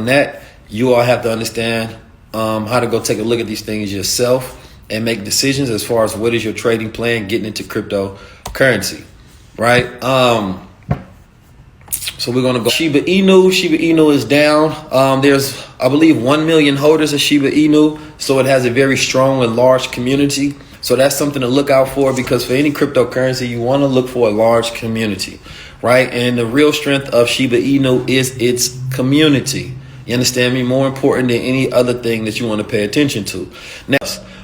that, you all have to understand how to go take a look at these things yourself and make decisions as far as what is your trading plan getting into cryptocurrency, right? So we're going to go Shiba Inu. Shiba Inu is down. There's, I believe, 1 million holders of Shiba Inu. So it has a very strong and large community. So that's something to look out for, because for any cryptocurrency, you want to look for a large community, right? And the real strength of Shiba Inu is its community. You understand me? More important than any other thing that you want to pay attention to. Now,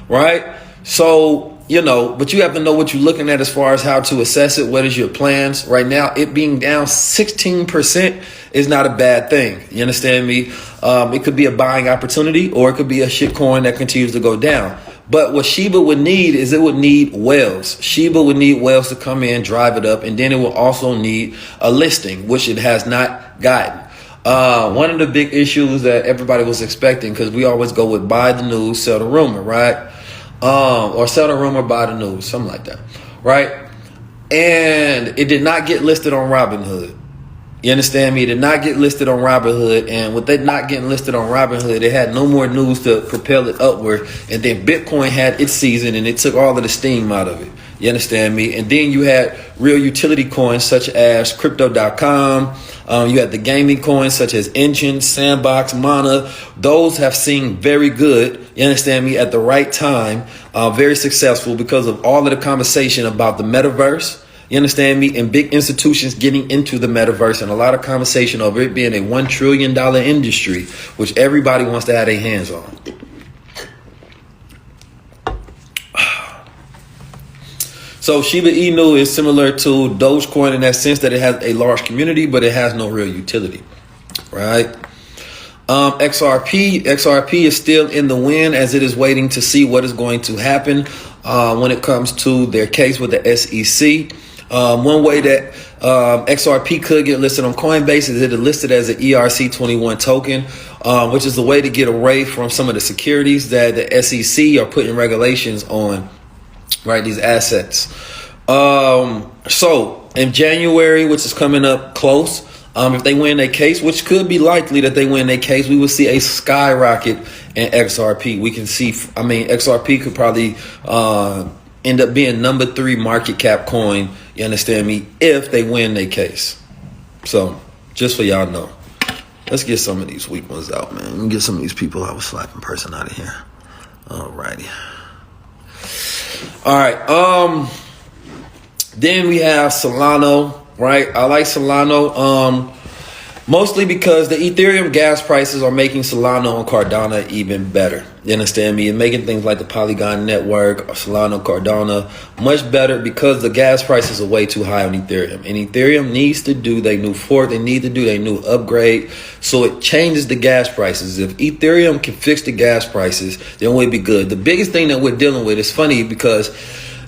right? So, but you have to know what you're looking at as far as how to assess it. What is your plans? Right now, it being down 16% is not a bad thing. You understand me? It could be a buying opportunity, or it could be a shit coin that continues to go down. But what Shiba would need is it would need whales. Shiba would need whales to come in, drive it up, and then it will also need a listing, which it has not gotten. One of the big issues that everybody was expecting, because we always go with buy the news, sell the rumor, right? Or sell the rumor, buy the news, something like that, right? And it did not get listed on Robinhood. You understand me? It did not get listed on Robinhood, and with it not getting listed on Robinhood, it had no more news to propel it upward. And then Bitcoin had its season, and it took all of the steam out of it. You understand me? And then you had real utility coins such as Crypto.com. You had the gaming coins such as Engine, Sandbox, Mana. Those have seen very good, you understand me, at the right time, very successful because of all of the conversation about the metaverse. You understand me? And big institutions getting into the metaverse, and a lot of conversation over it being a $1 trillion industry, which everybody wants to have their hands on. So Shiba Inu is similar to Dogecoin in that sense that it has a large community, but it has no real utility, right? XRP is still in the win, as it is waiting to see what is going to happen when it comes to their case with the SEC. One way that XRP could get listed on Coinbase is it is listed as an ERC21 token, which is the way to get away from some of the securities that the SEC are putting regulations on, right? These assets. So in January, which is coming up close, if they win their case, which could be likely that they win their case, we will see a skyrocket in XRP. We can see, XRP could probably end up being number 3 market cap coin, you understand me, if they win their case. So just for y'all know, let's get some of these weak ones out, man. Let me get some of these people I was slapping person out of here. Alrighty. All right. Then we have Solana, right? I like Solana mostly because the Ethereum gas prices are making Solana and Cardano even better. You understand me? And making things like the Polygon network or Solana, Cardano much better, because the gas prices are way too high on Ethereum. And Ethereum needs to do their new fork. They need to do their new upgrade. So it changes the gas prices. If Ethereum can fix the gas prices, then we'll be good. The biggest thing that we're dealing with is funny because,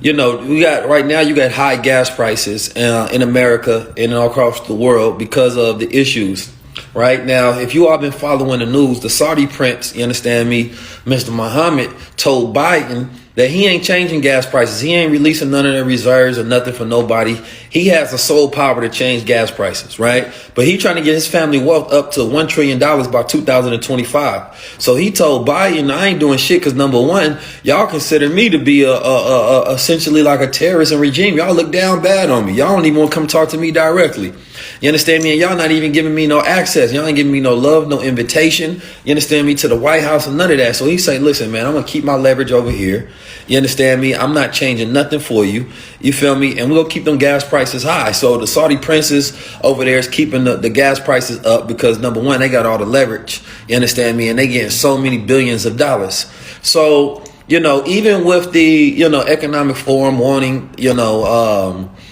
we got right now, you got high gas prices in America and all across the world because of the issues. Right now, if you all been following the news, the Saudi prince, you understand me, Mr. Mohammed, told Biden that he ain't changing gas prices. He ain't releasing none of their reserves or nothing for nobody. He has the sole power to change gas prices, right? But he trying to get his family wealth up to $1 trillion by 2025. So he told Biden, I ain't doing shit because, number one, y'all consider me to be essentially like a terrorist and regime. Y'all look down bad on me. Y'all don't even want to come talk to me directly. You understand me? And y'all not even giving me no access. Y'all ain't giving me no love, no invitation. You understand me? To the White House and none of that. So he say, listen, man, I'm going to keep my leverage over here. You understand me? I'm not changing nothing for you. You feel me? And we're going to keep them gas prices high. So the Saudi princes over there is keeping the gas prices up because, number one, they got all the leverage. You understand me? And they getting so many billions of dollars. So, even with the, economic forum wanting,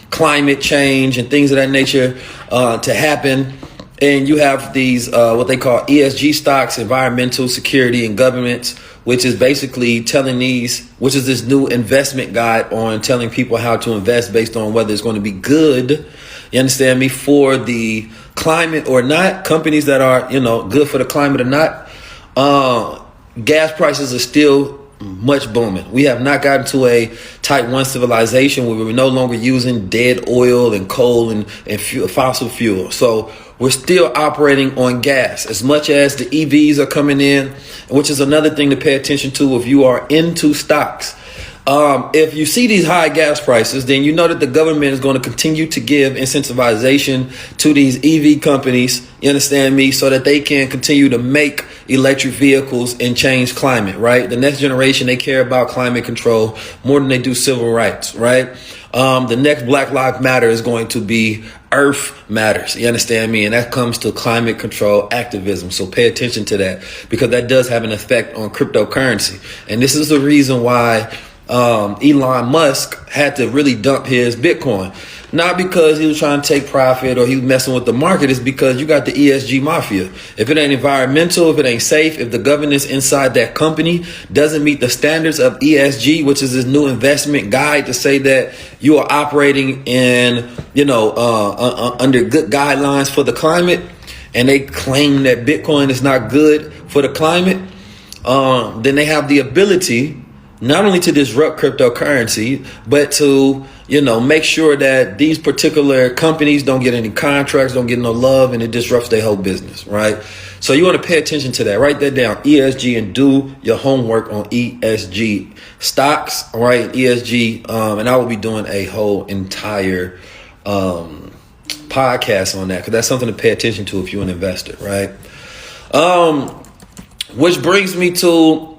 climate change and things of that nature to happen, and you have these what they call ESG stocks, environmental, security, and governments, which is basically which is this new investment guide on telling people how to invest based on whether it's going to be good, you understand me, for the climate or not. Companies that are, good for the climate or not. Gas prices are still much booming. We have not gotten to a type 1 civilization where we're no longer using dead oil and coal and fossil fuel. So we're still operating on gas. As much as the EVs are coming in, which is another thing to pay attention to if you are into stocks. If you see these high gas prices, then you know that the government is going to continue to give incentivization to these EV companies, you understand me, so that they can continue to make electric vehicles and change climate, right? The next generation, they care about climate control more than they do civil rights, right? The next Black Lives Matter is going to be Earth Matters. You understand me? And that comes to climate control activism. So pay attention to that, because that does have an effect on cryptocurrency. And this is the reason why Elon Musk had to really dump his Bitcoin. Not because he was trying to take profit or he was messing with the market. It's because you got the ESG mafia. If it ain't environmental, if it ain't safe, if the governance inside that company doesn't meet the standards of ESG, which is this new investment guide to say that you are operating in, under good guidelines for the climate, and they claim that Bitcoin is not good for the climate, then they have the ability not only to disrupt cryptocurrency, but to, make sure that these particular companies don't get any contracts, don't get no love, and it disrupts their whole business, right? So you want to pay attention to that. Write that down, ESG, and do your homework on ESG stocks, right? ESG, and I will be doing a whole entire podcast on that, because that's something to pay attention to if you're an investor, right? Which brings me to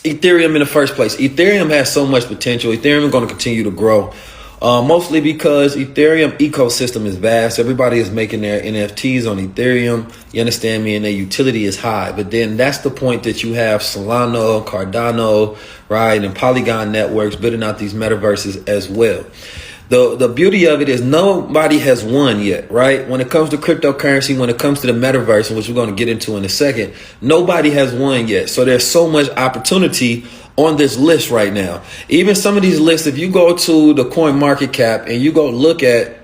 Ethereum in the first place. Ethereum has so much potential. Ethereum is going to continue to grow, mostly because Ethereum ecosystem is vast. Everybody is making their NFTs on Ethereum. You understand me? And their utility is high. But then that's the point that you have Solana, Cardano, right, and Polygon networks building out these metaverses as well. The beauty of it is nobody has won yet, right? When it comes to cryptocurrency, when it comes to the metaverse, which we're going to get into in a second, nobody has won yet. So there's so much opportunity on this list right now. Even some of these lists, if you go to the coin market cap and you go look at,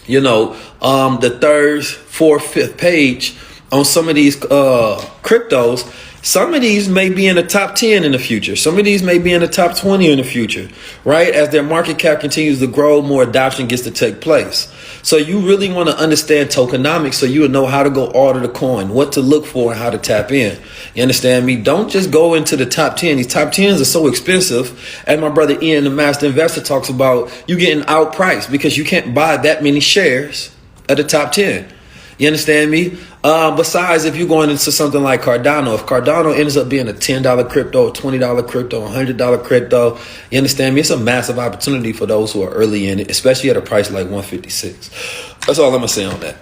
the third, fourth, fifth page on some of these cryptos, some of these may be in the top 10 in the future. Some of these may be in the top 20 in the future, right? As their market cap continues to grow, more adoption gets to take place. So you really want to understand tokenomics so you will know how to go order the coin, what to look for, and how to tap in. You understand me? Don't just go into the top 10. These top 10s are so expensive. And my brother Ian, the master investor, talks about you getting outpriced because you can't buy that many shares of the top 10. You understand me? Besides, if you're going into something like Cardano, if Cardano ends up being a $10 crypto, a $20 crypto, a $100 crypto, you understand me? It's a massive opportunity for those who are early in it, especially at a price like 156. That's all I'm gonna say on that.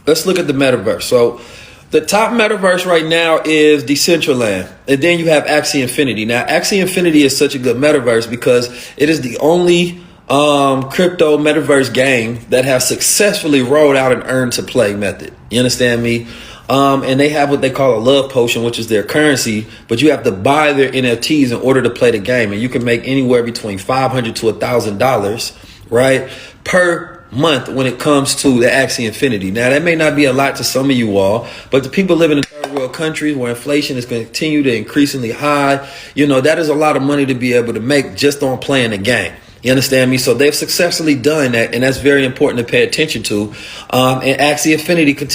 Let's look at the metaverse. So the top metaverse right now is Decentraland, and then you have Axie Infinity. Now, Axie Infinity is such a good metaverse because it is the only crypto metaverse game that has successfully rolled out an earn to play method. You understand me? And they have what they call a love potion, which is their currency, but you have to buy their NFTs in order to play the game. And you can make anywhere between $500 to $1,000, right, per month when it comes to the Axie Infinity. Now, that may not be a lot to some of you all, but the people living in third world countries where inflation is going to continue to increasingly high, that is a lot of money to be able to make just on playing the game. You understand me? So they've successfully done that, and that's very important to pay attention to. And Axie Infinity can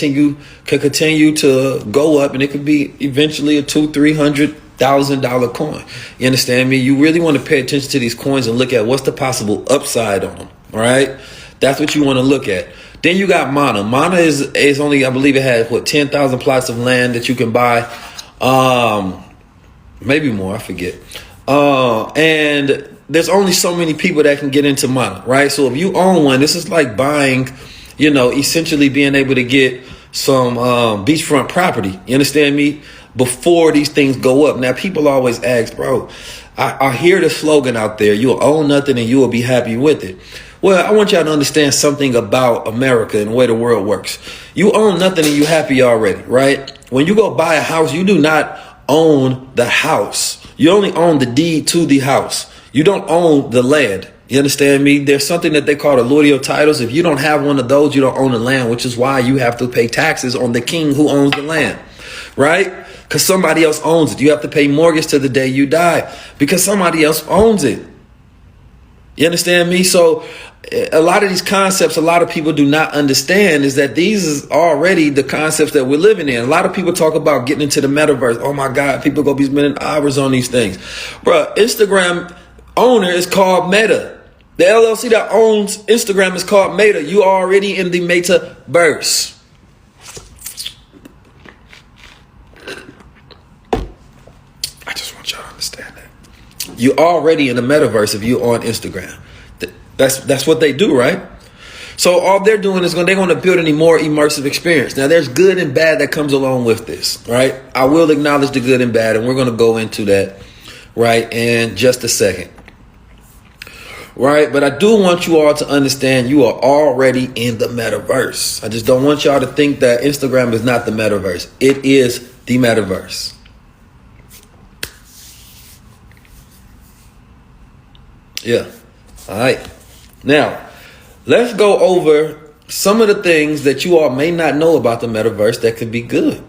continue to go up, and it could be eventually a $200,000-$300,000 coin. You understand me? You really want to pay attention to these coins and look at what's the possible upside on them. All right, that's what you want to look at. Then you got Mana. Mana is only, I believe it has 10,000 plots of land that you can buy. Maybe more, I forget. And there's only so many people that can get into Mana, right? So if you own one, this is like buying, essentially being able to get some beachfront property. You understand me? Before these things go up. Now, people always ask, bro, I hear the slogan out there, you'll own nothing and you will be happy with it. Well, I want y'all to understand something about America and the way the world works. You own nothing and you happy already, right? When you go buy a house, you do not own the house. You only own the deed to the house. You don't own the land. You understand me? There's something that they call allodial titles. If you don't have one of those, you don't own the land, which is why you have to pay taxes on the king who owns the land, right? Because somebody else owns it. You have to pay mortgage to the day you die because somebody else owns it. You understand me? So a lot of these concepts, a lot of people do not understand is that these is already the concepts that we're living in. A lot of people talk about getting into the metaverse. Oh my God, people gonna be spending hours on these things. Bruh, Instagram owner is called Meta. The LLC that owns Instagram is called Meta. You are already in the metaverse. I just want y'all to understand that. You're already in the metaverse if you're on Instagram. That's what they do, right? So all they're doing is they're going to build any more immersive experience. Now, there's good and bad that comes along with this, right? I will acknowledge the good and bad, and we're going to go into that, right, in just a second. Right, but I do want you all to understand you are already in the metaverse. I just don't want y'all to think that Instagram is not the metaverse. It is the metaverse. Yeah. All right. Now, let's go over some of the things that you all may not know about the metaverse that could be good.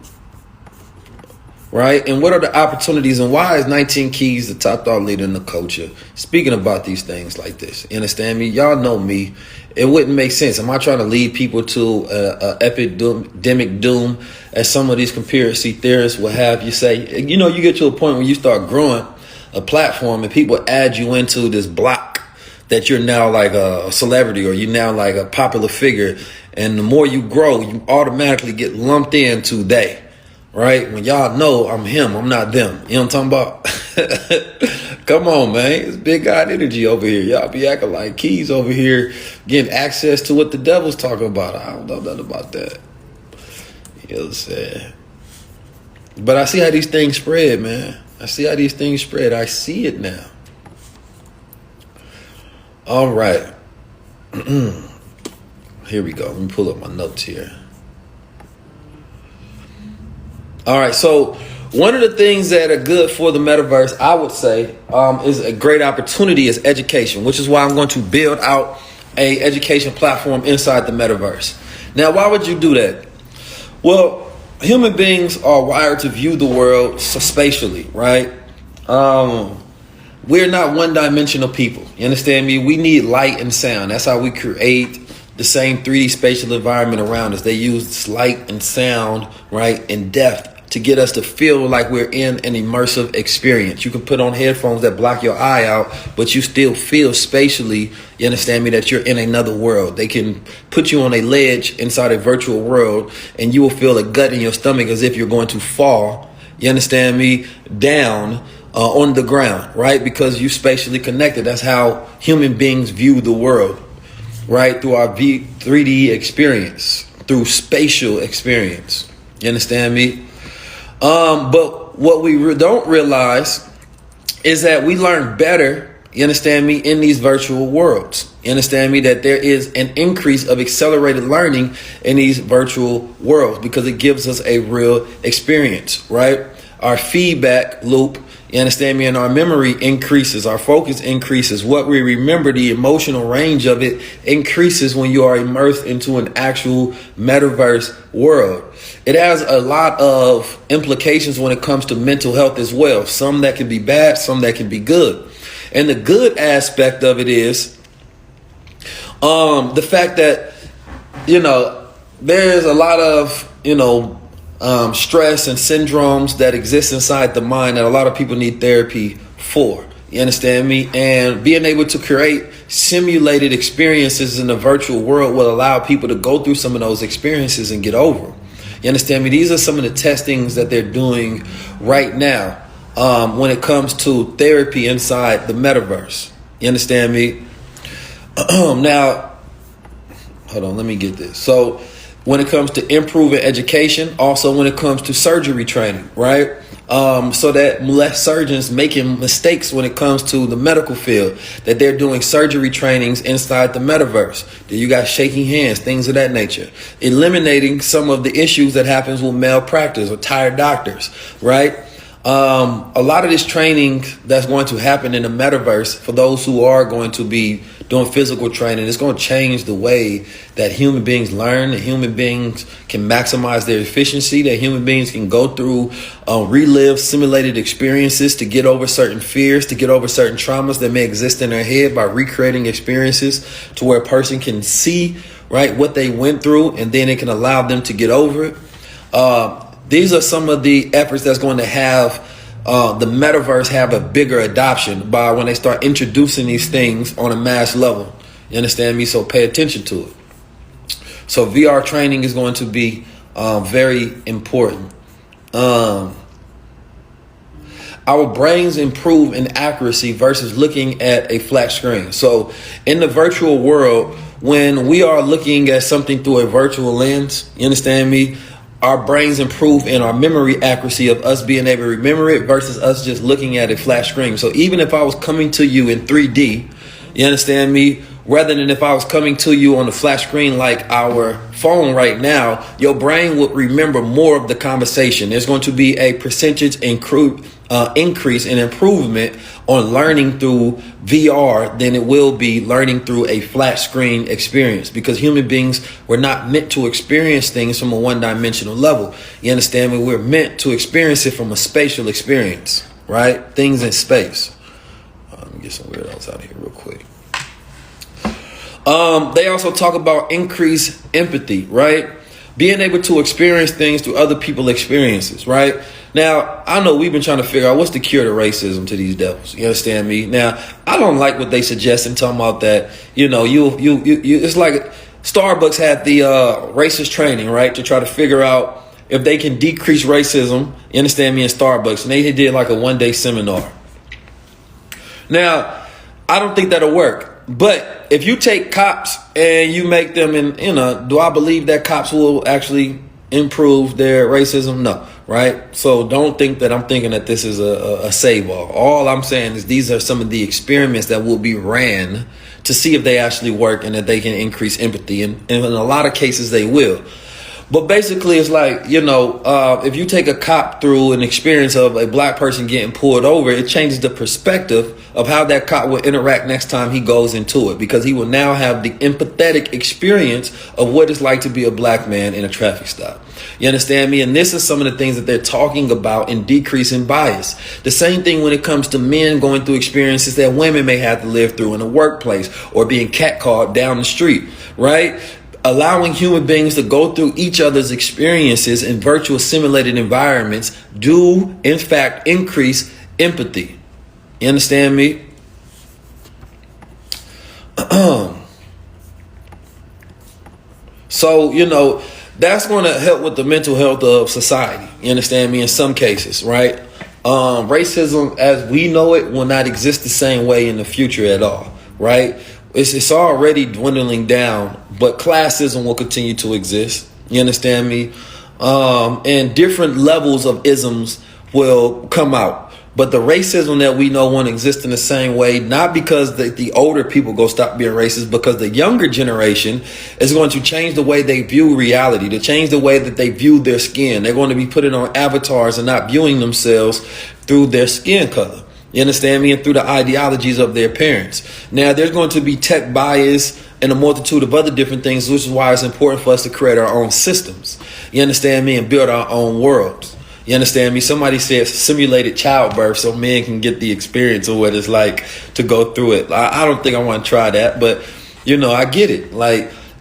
Right? And what are the opportunities, and why is 19 Keys the top thought leader in the culture speaking about these things like this? You understand me? Y'all know me. It wouldn't make sense. Am I trying to lead people to epidemic doom, as some of these conspiracy theorists will have you say? You know, you get to a point when you start growing a platform and people add you into this block that you're now like a celebrity, or you're now like a popular figure. And the more you grow, you automatically get lumped into they. Right? When y'all know I'm him, I'm not them. You know what I'm talking about? Come on, man. It's big God energy over here. Y'all be acting like Keys over here getting access to what the devil's talking about. I don't know nothing about that. You know what I'm saying? But I see how these things spread, man. I see how these things spread. I see it now. All right. Here we go. Let me pull up my notes here. All right, so one of the things that are good for the metaverse, I would say, is a great opportunity is education, which is why I'm going to build out a education platform inside the metaverse. Now, why would you do that? Well, human beings are wired to view the world spatially, right? We're not one-dimensional people. You understand me? We need light and sound. That's how we create the same 3D spatial environment around us. They use light and sound, right, and depth to get us to feel like we're in an immersive experience. You can put on headphones that block your eye out, but you still feel spatially, you understand me, that you're in another world. They can put you on a ledge inside a virtual world, and you will feel a gut in your stomach as if you're going to fall, you understand me, down on the ground, right? Because you're spatially connected. That's how human beings view the world, right? Through our 3D experience, through spatial experience. You understand me? But what we don't realize is that we learn better, you understand me, in these virtual worlds. You understand me, that there is an increase of accelerated learning in these virtual worlds because it gives us a real experience, right? Our feedback loop, you understand me, and our memory increases, our focus increases. What we remember, the emotional range of it increases when you are immersed into an actual metaverse world. It has a lot of implications when it comes to mental health as well. Some that can be bad, some that can be good. And the good aspect of it is the fact that, you know, there's a lot of, you know, stress and syndromes that exist inside the mind that a lot of people need therapy for. You understand me? And being able to create simulated experiences in the virtual world will allow people to go through some of those experiences and get over them. You understand me? These are some of the testings that they're doing right now when it comes to therapy inside the metaverse. You understand me? Now, hold on, let me get this. So when it comes to improving education, also when it comes to surgery training, right? So that less surgeons making mistakes when it comes to the medical field, that they're doing surgery trainings inside the metaverse. That you got shaking hands, things of that nature. Eliminating some of the issues that happens with malpractice or tired doctors, right? A lot of this training that's going to happen in the metaverse, for those who are going to be doing physical training. It's going to change the way that human beings learn, that human beings can maximize their efficiency, that human beings can go through, relive simulated experiences to get over certain fears, to get over certain traumas that may exist in their head by recreating experiences to where a person can see, right, what they went through, and then it can allow them to get over it. These are some of the efforts that's going to have the metaverse have a bigger adoption by when they start introducing these things on a mass level. You understand me? So pay attention to it. So VR training is going to be very important. Our brains improve in accuracy versus looking at a flat screen. So in the virtual world, when we are looking at something through a virtual lens, you understand me? Our brains improve in our memory accuracy of us being able to remember it versus us just looking at a flat screen. So even if I was coming to you in 3D, you understand me? Rather than if I was coming to you on a flat screen like our phone right now, your brain would remember more of the conversation. There's going to be a percentage increase in improvement on learning through VR than it will be learning through a flat screen experience, because human beings were not meant to experience things from a one-dimensional level. You understand me? We're meant to experience it from a spatial experience, right? Things in space. Let me get some weirdos out of here real quick. They also talk about increased empathy, right? Being able to experience things through other people's experiences, right? Now, I know we've been trying to figure out what's the cure to racism to these devils. You understand me? Now, I don't like what they suggest and talking about that, you it's like Starbucks had the racist training, right? To try to figure out if they can decrease racism, you understand me, in Starbucks. And they did like a one-day seminar. Now, I don't think that'll work. But if you take cops and you make them, do I believe that cops will actually improve their racism? No, right? So don't think that I'm thinking that this is a save all. All I'm saying is these are some of the experiments that will be ran to see if they actually work and that they can increase empathy. And in a lot of cases, they will. But basically, it's like, if you take a cop through an experience of a black person getting pulled over, it changes the perspective of how that cop will interact next time he goes into it, because he will now have the empathetic experience of what it's like to be a black man in a traffic stop. You understand me? And this is some of the things that they're talking about in decreasing bias. The same thing when it comes to men going through experiences that women may have to live through in the workplace or being catcalled down the street, right? Allowing human beings to go through each other's experiences in virtual simulated environments do, in fact, increase empathy. You understand me? So, that's going to help with the mental health of society. You understand me? In some cases, right? Racism as we know it will not exist the same way in the future at all, right? It's already dwindling down, but classism will continue to exist. You understand me? And different levels of isms will come out. But the racism that we know won't exist in the same way, not because the older people go stop being racist, because the younger generation is going to change the way they view reality, to change the way that they view their skin. They're going to be putting on avatars and not viewing themselves through their skin color. You understand me? And through the ideologies of their parents. Now, there's going to be tech bias and a multitude of other different things, which is why it's important for us to create our own systems. You understand me? And build our own worlds. You understand me? Somebody said simulated childbirth so men can get the experience of what it's like to go through it. I don't think I want to try that, but, I get it.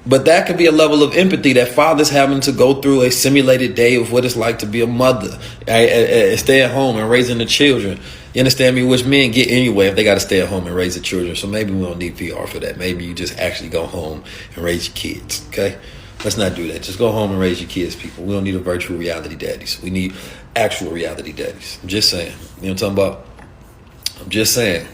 But that could be a level of empathy that fathers having to go through a simulated day of what it's like to be a mother, stay at home and raising the children. You understand me? Which men get anyway if they got to stay at home and raise the children. So maybe we don't need VR for that. Maybe you just actually go home and raise your kids. Okay? Let's not do that. Just go home and raise your kids, people. We don't need a virtual reality daddies. We need actual reality daddies. I'm just saying. You know what I'm talking about? I'm just saying.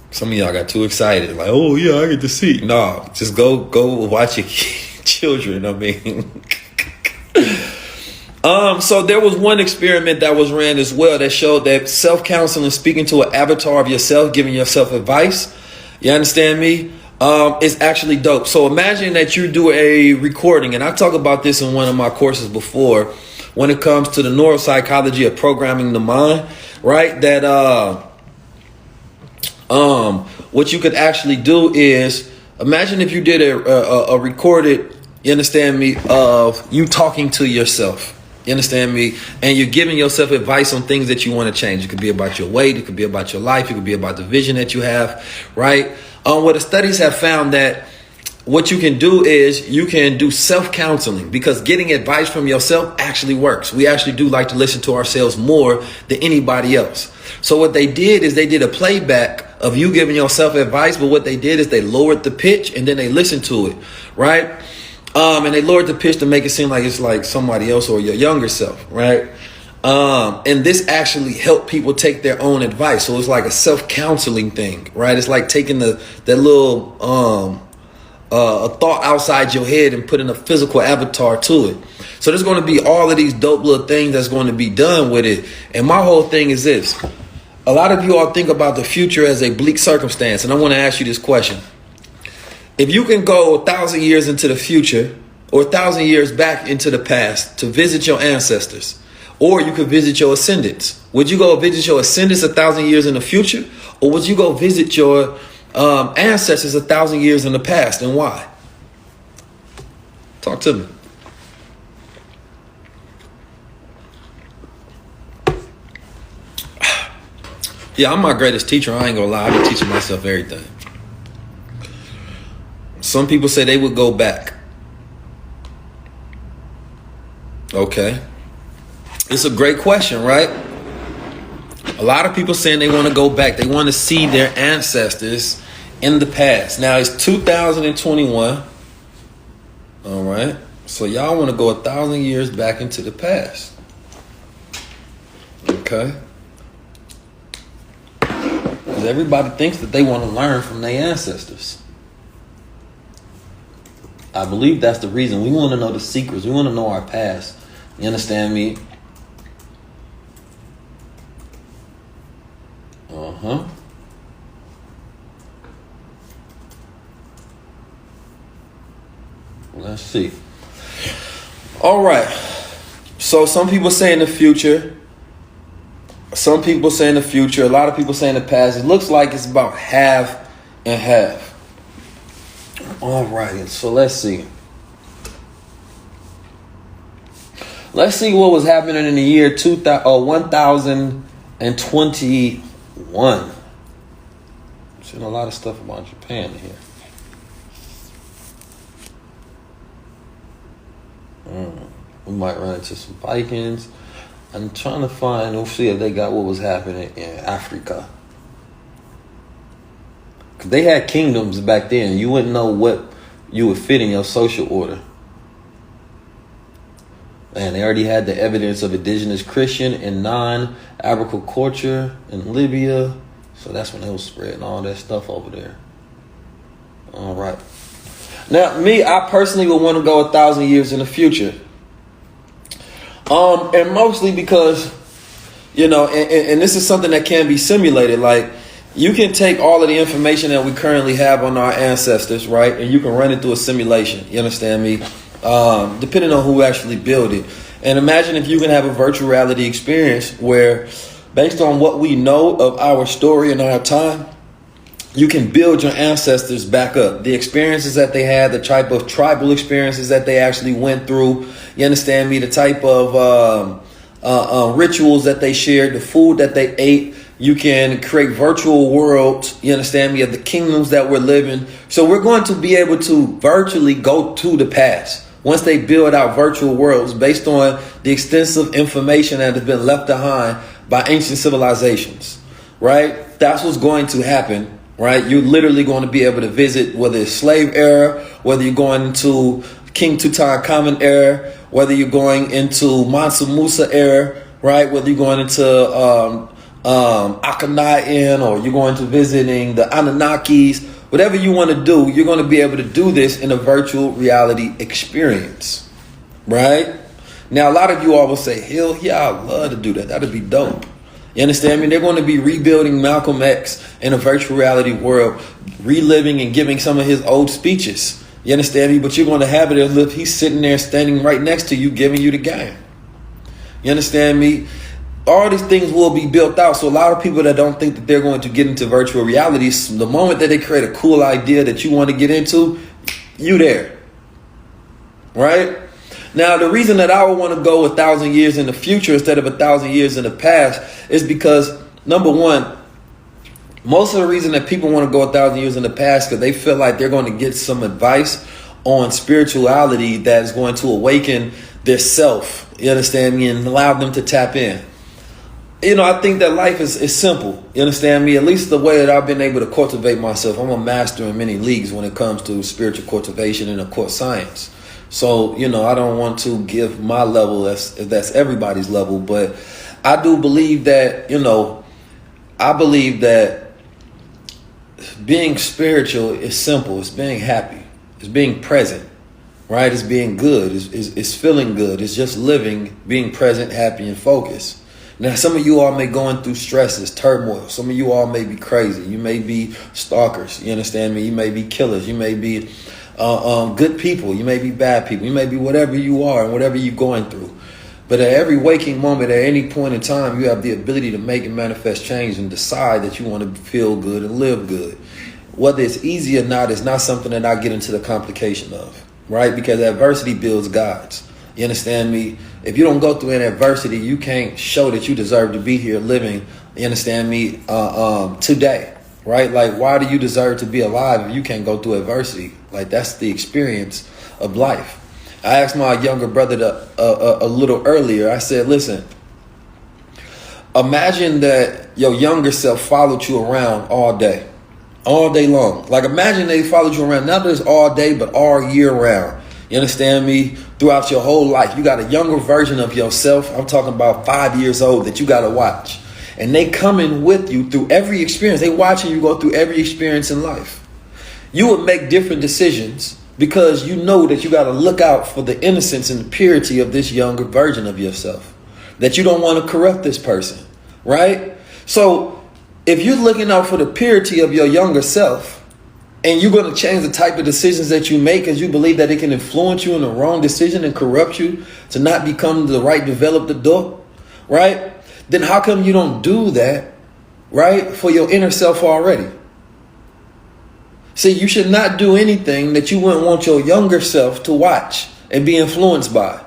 Some of y'all got too excited. Like, oh, yeah, I get to see. No, just go watch your children. I mean. So there was one experiment that was ran as well that showed that self-counseling, speaking to an avatar of yourself, giving yourself advice, you understand me, is actually dope. So imagine that you do a recording, and I talk about this in one of my courses before, when it comes to the neuropsychology of programming the mind, right? That what you could actually do is Imagine if you did a recorded, you understand me, of you talking to yourself. You understand me? And you're giving yourself advice on things that you want to change. It could be about your weight. It could be about your life. It could be about the vision that you have, right? What the studies have found that what you can do is you can do self-counseling, because getting advice from yourself actually works. We actually do like to listen to ourselves more than anybody else. So what they did is they did a playback of you giving yourself advice, but what they did is they lowered the pitch and then they listened to it, right? And they lowered the pitch to make it seem like it's like somebody else or your younger self, right? And this actually helped people take their own advice. So it's like a self-counseling thing, right? It's like taking that little a thought outside your head and putting a physical avatar to it. So there's going to be all of these dope little things that's going to be done with it. And my whole thing is this. A lot of you all think about the future as a bleak circumstance. And I want to ask you this question. If you can go 1,000 years into the future or 1,000 years back into the past to visit your ancestors, or you could visit your ascendants, would you go visit your ascendants 1,000 years in the future? Or would you go visit your ancestors 1,000 years in the past, and why? Talk to me. Yeah, I'm my greatest teacher. I ain't gonna lie. I've been teaching myself everything. Some people say they would go back. Okay. It's a great question, right? A lot of people saying they want to go back. They want to see their ancestors in the past. Now it's 2021. All right. So y'all want to go 1,000 years back into the past. Okay. Because everybody thinks that they want to learn from their ancestors. I believe that's the reason. We want to know the secrets. We want to know our past. You understand me? Let's see. All right. So some people say in the future. Some people say in the future. A lot of people say in the past. It looks like it's about half and half. All right. So let's see. Let's see what was happening in the year 1021. Seeing a lot of stuff about Japan here. We might run into some Vikings. I'm trying to find, we'll see if they got what was happening in Africa. Because they had kingdoms back then. You wouldn't know what you would fit in your social order. And they already had the evidence of indigenous Christian and non-Arabic culture in Libya. So that's when they was spreading all that stuff over there. All right. Now, I personally would want to go 1,000 years in the future. And mostly because, and this is something that can be simulated. Like, you can take all of the information that we currently have on our ancestors, right? And you can run it through a simulation. You understand me? Depending on who actually built it. And imagine if you can have a virtual reality experience where, based on what we know of our story and our time, you can build your ancestors back up. The experiences that they had, the type of tribal experiences that they actually went through. You understand me? The type of rituals that they shared, the food that they ate. You can create virtual worlds, you understand me, of the kingdoms that we're living. So we're going to be able to virtually go to the past once they build out virtual worlds based on the extensive information that has been left behind by ancient civilizations, right? That's what's going to happen, right? You're literally going to be able to visit, whether it's slave era, whether you're going into King Tutankhamun era, whether you're going into Mansa Musa era, right? Whether you're going into Akhenaten, or you're going to visiting the Anunnakis, whatever you want to do, you're going to be able to do this in a virtual reality experience, right? Now, a lot of you all will say, hell yeah, I'd love to do that. That'd be dope. You understand me? They're going to be rebuilding Malcolm X in a virtual reality world, reliving and giving some of his old speeches. You understand me? But you're going to have it as if he's sitting there standing right next to you, giving you the game. You understand me? all these things will be built out. So a lot of people that don't think that they're going to get into virtual reality, the moment that they create a cool idea that you want to get into, you there. Right? Now, the reason that I would want to go 1,000 years in the future instead of 1,000 years in the past is because, number one, most of the reason that people want to go 1,000 years in the past because they feel like they're going to get some advice on spirituality that's going to awaken their self, you understand me, and allow them to tap in. You know, I think that life is simple, you understand me, at least the way that I've been able to cultivate myself. I'm a master in many leagues when it comes to spiritual cultivation and, of course, science. So, you know, I don't want to give my level that's everybody's level, but I do believe that, you know, I believe that being spiritual is simple. It's being happy. It's being present, right? It's being good. It's feeling good. It's just living, being present, happy, and focused. Now, some of you all may going through stresses, turmoil. Some of you all may be crazy. You may be stalkers. You understand me? You may be killers. You may be good people. You may be bad people. You may be whatever you are and whatever you're going through. But at every waking moment, at any point in time, you have the ability to make and manifest change and decide that you want to feel good and live good. Whether it's easy or not is not something that I get into the complication of, right? Because adversity builds gods. You understand me? If you don't go through an adversity, you can't show that you deserve to be here living, you understand me, today, right? Like, why do you deserve to be alive if you can't go through adversity? Like, that's the experience of life. I asked my younger brother a little earlier, I said, listen, imagine that your younger self followed you around all day long. Like, imagine they followed you around, not just all day, but all year round. You understand me? Throughout your whole life, you got a younger version of yourself. I'm talking about 5 years old that you got to watch. And they coming with you through every experience. They watching you go through every experience in life. You would make different decisions because you know that you got to look out for the innocence and the purity of this younger version of yourself. That you don't want to corrupt this person, right? So if you're looking out for the purity of your younger self, and you're going to change the type of decisions that you make because you believe that it can influence you in the wrong decision and corrupt you to not become the right developed adult, right? Then how come you don't do that, right, for your inner self already? See, you should not do anything that you wouldn't want your younger self to watch and be influenced by.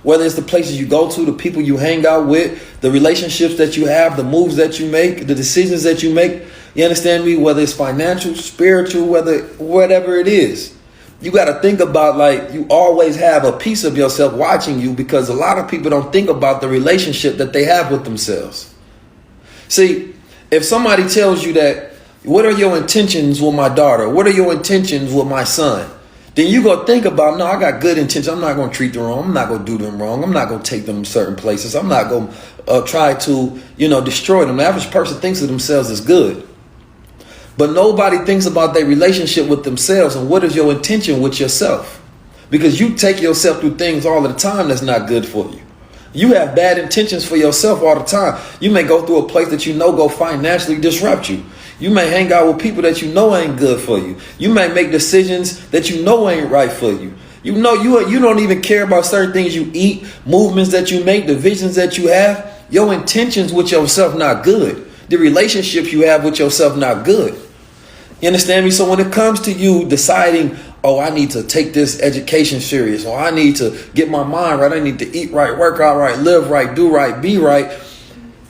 Whether it's the places you go to, the people you hang out with, the relationships that you have, the moves that you make, the decisions that you make. You understand me? Whether it's financial, spiritual, whatever it is. You got to think about, like, you always have a piece of yourself watching you because a lot of people don't think about the relationship that they have with themselves. See, if somebody tells you that, what are your intentions with my daughter? What are your intentions with my son? Then you go think about, no, I got good intentions. I'm not going to treat them wrong. I'm not going to do them wrong. I'm not going to take them to certain places. I'm not going to try to, destroy them. The average person thinks of themselves as good. But nobody thinks about their relationship with themselves and what is your intention with yourself. Because you take yourself through things all the time that's not good for you. You have bad intentions for yourself all the time. You may go through a place that go financially disrupt you. You may hang out with people that ain't good for you. You may make decisions that ain't right for you. You don't even care about certain things you eat, movements that you make, the visions that you have. Your intentions with yourself not good. The relationships you have with yourself not good. You understand me? So when it comes to you deciding, oh, I need to take this education serious, or I need to get my mind right, I need to eat right, work out right, live right, do right, be right,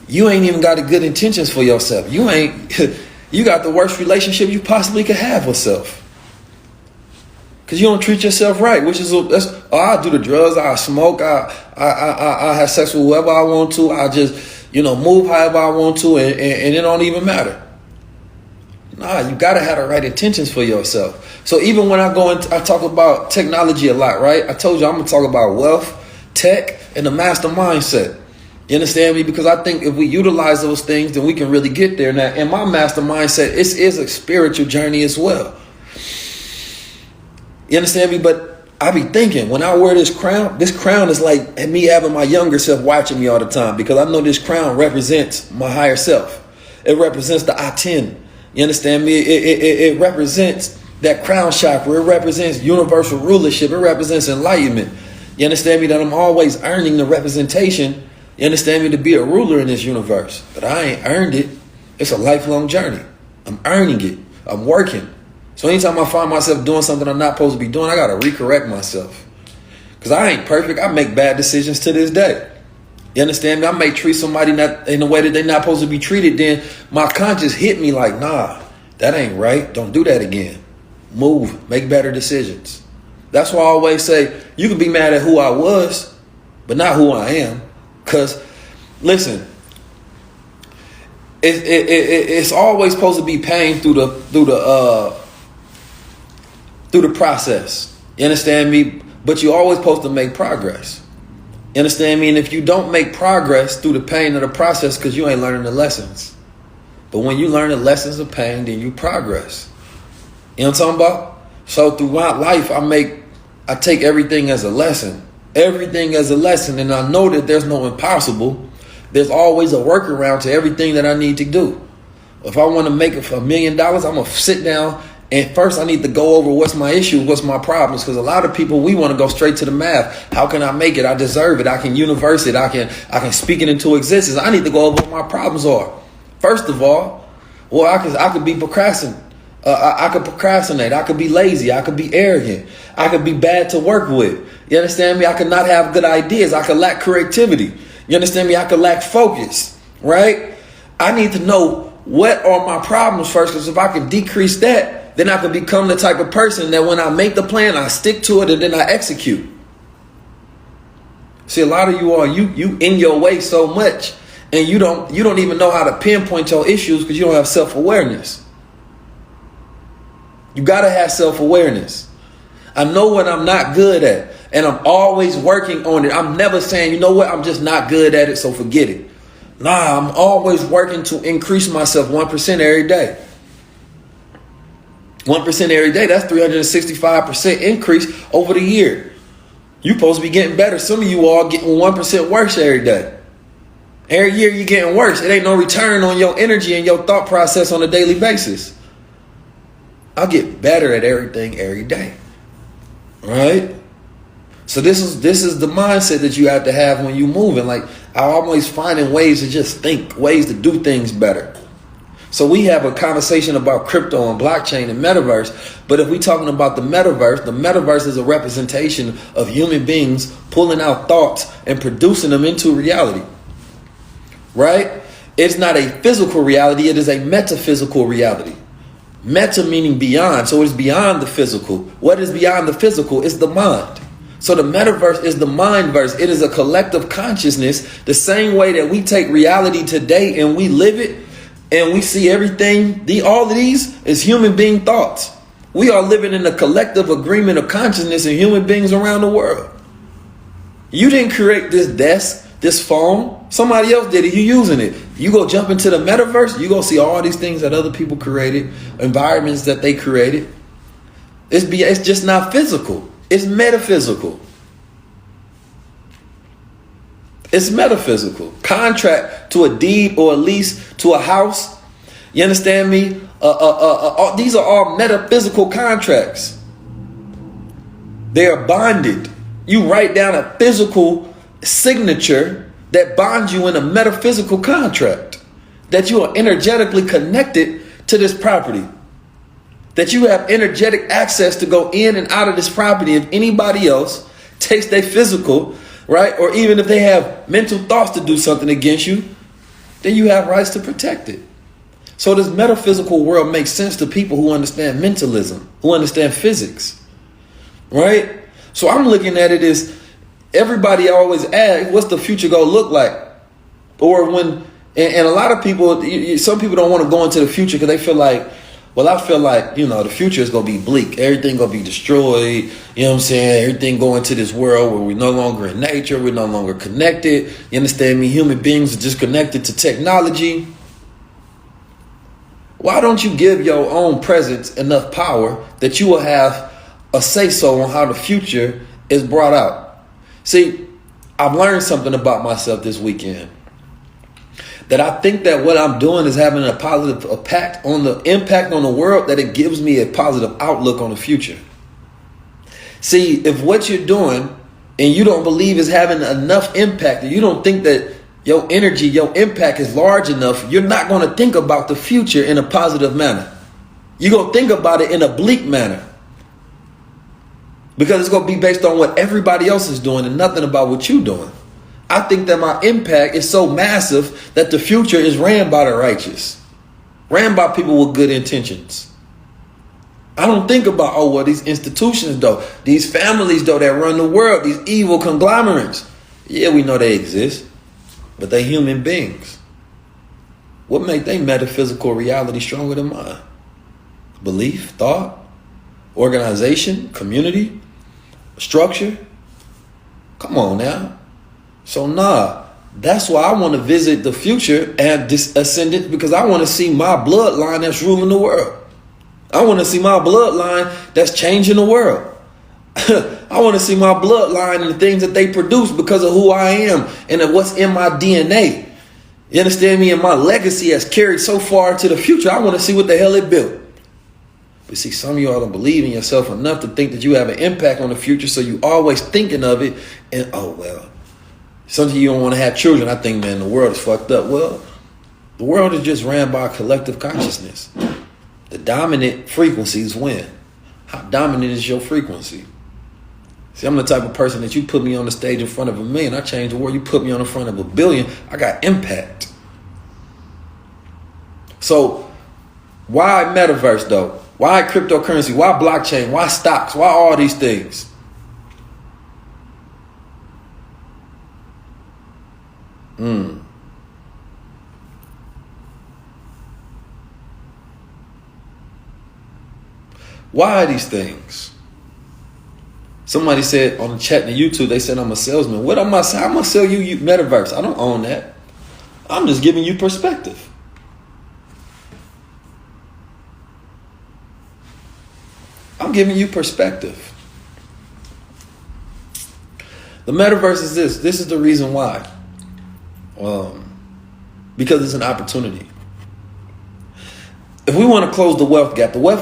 you ain't even got the good intentions for yourself. You got the worst relationship you possibly could have with self. Because you don't treat yourself right, I do the drugs, I smoke, I have sex with whoever I want to, I just, move however I want to, and it don't even matter. Nah, you gotta have the right intentions for yourself. So even when I talk about technology a lot, right? I told you I'm gonna talk about wealth, tech, and the master mindset. You understand me? Because I think if we utilize those things, then we can really get there. Now, in my master mindset, it is a spiritual journey as well. You understand me? But I be thinking, when I wear this crown is like me having my younger self watching me all the time, because I know this crown represents my higher self. It represents the I-10. You understand me? It represents that crown chakra. It represents universal rulership. It represents enlightenment. You understand me? That I'm always earning the representation You understand me? To be a ruler in this universe. But I ain't earned it. It's a lifelong journey. I'm earning it. I'm working. So anytime I find myself doing something I'm not supposed to be doing, I got to recorrect myself. Because I ain't perfect. I make bad decisions to this day. You understand me? I may treat somebody not in a way that they're not supposed to be treated. Then my conscience hit me like, nah, that ain't right. Don't do that again. Move. Make better decisions. That's why I always say, you can be mad at who I was, but not who I am. Because, listen, it's always supposed to be pain through the process. You understand me? But you're always supposed to make progress. You understand me? And if you don't make progress through the pain of the process, because you ain't learning the lessons. But when you learn the lessons of pain, then you progress. You know what I'm talking about? So throughout life, I take everything as a lesson. Everything as a lesson. And I know that there's no impossible. There's always a workaround to everything that I need to do. If I want to make it for $1 million, I'm going to sit down and first I need to go over what's my issue, what's my problems. Because a lot of people, we want to go straight to the math. How can I make it? I deserve it. I can universe it. I can speak it into existence. I need to go over what my problems are. First of all, well, I could be procrastinating. I could procrastinate. I could be lazy. I could be arrogant. I could be bad to work with. You understand me? I could not have good ideas. I could lack creativity. You understand me? I could lack focus, right? I need to know what are my problems first, because if I can decrease that, then I can become the type of person that when I make the plan, I stick to it and then I execute. See, a lot of you in your way so much, and you don't even know how to pinpoint your issues because you don't have self-awareness. You got to have self-awareness. I know what I'm not good at, and I'm always working on it. I'm never saying, you know what, I'm just not good at it, so forget it. Nah, I'm always working to increase myself 1% every day. 1% every day, that's 365% increase over the year. You're supposed to be getting better. Some of you all getting 1% worse every day. Every year you're getting worse. It ain't no return on your energy and your thought process on a daily basis. I'll get better at everything every day. Right? So this is the mindset that you have to have when you're moving. Like, I'm always finding ways to just think, ways to do things better. So we have a conversation about crypto and blockchain and metaverse. But if we're talking about the metaverse is a representation of human beings pulling out thoughts and producing them into reality. Right? It's not a physical reality. It is a metaphysical reality. Meta meaning beyond. So it's beyond the physical. What is beyond the physical is the mind. So the metaverse is the mindverse. It is a collective consciousness, the same way that we take reality today and we live it and we see everything. All of these is human being thoughts. We are living in a collective agreement of consciousness and human beings around the world. You didn't create this desk, this phone. Somebody else did it. You're using it. You go jump into the metaverse, you go see all these things that other people created, environments that they created. It's just not physical. It's metaphysical. It's metaphysical. Contract to a deed or a lease to a house. You understand me? These are all metaphysical contracts. They are bonded. You write down a physical signature that bonds you in a metaphysical contract. That you are energetically connected to this property. That you have energetic access to go in and out of this property. If anybody else takes their physical, right, or even if they have mental thoughts to do something against you, then you have rights to protect it. So this metaphysical world makes sense to people who understand mentalism, who understand physics, right? So I'm looking at it as everybody always asks, what's the future going to look like? Or when, and a lot of people, some people don't want to go into the future because they feel like, well, I feel like, the future is going to be bleak. Everything going to be destroyed. You know what I'm saying? Everything going to this world where we're no longer in nature. We're no longer connected. You understand me? Human beings are just connected to technology. Why don't you give your own presence enough power that you will have a say-so on how the future is brought out? See, I've learned something about myself this weekend. That I think that what I'm doing is having a positive impact on the world, that it gives me a positive outlook on the future. See, if what you're doing and you don't believe is having enough impact, and you don't think that your energy, your impact is large enough, you're not going to think about the future in a positive manner. You're going to think about it in a bleak manner. Because it's going to be based on what everybody else is doing and nothing about what you're doing. I think that my impact is so massive that the future is ran by the righteous. Ran by people with good intentions. I don't think about, oh, well, these institutions, though, these families, though, that run the world, these evil conglomerates. Yeah, we know they exist, but they human beings. What make their metaphysical reality stronger than mine? Belief, thought, organization, community, structure. Come on now. So that's why I want to visit the future and ascendant, because I want to see my bloodline that's ruling the world. I want to see my bloodline that's changing the world. I want to see my bloodline and the things that they produce because of who I am and what's in my DNA. You understand me? And my legacy has carried so far into the future. I want to see what the hell it built. But see, some of y'all don't believe in yourself enough to think that you have an impact on the future, so you always thinking of it. And, oh, well, sometimes you don't want to have children. I think, man, the world is fucked up. Well, the world is just ran by a collective consciousness. The dominant frequencies win. How dominant is your frequency? See, I'm the type of person that you put me on the stage in front of 1 million, I change the world. You put me on the front of 1 billion, I got impact. So why metaverse though? Why cryptocurrency? Why blockchain? Why stocks? Why all these things? Why are these things? Somebody said on the chat and YouTube, they said I'm a salesman. What am I saying? I'm going to sell you metaverse. I don't own that. I'm just giving you perspective. I'm giving you perspective. The metaverse is this. This is the reason why. Because it's an opportunity. If we want to close the wealth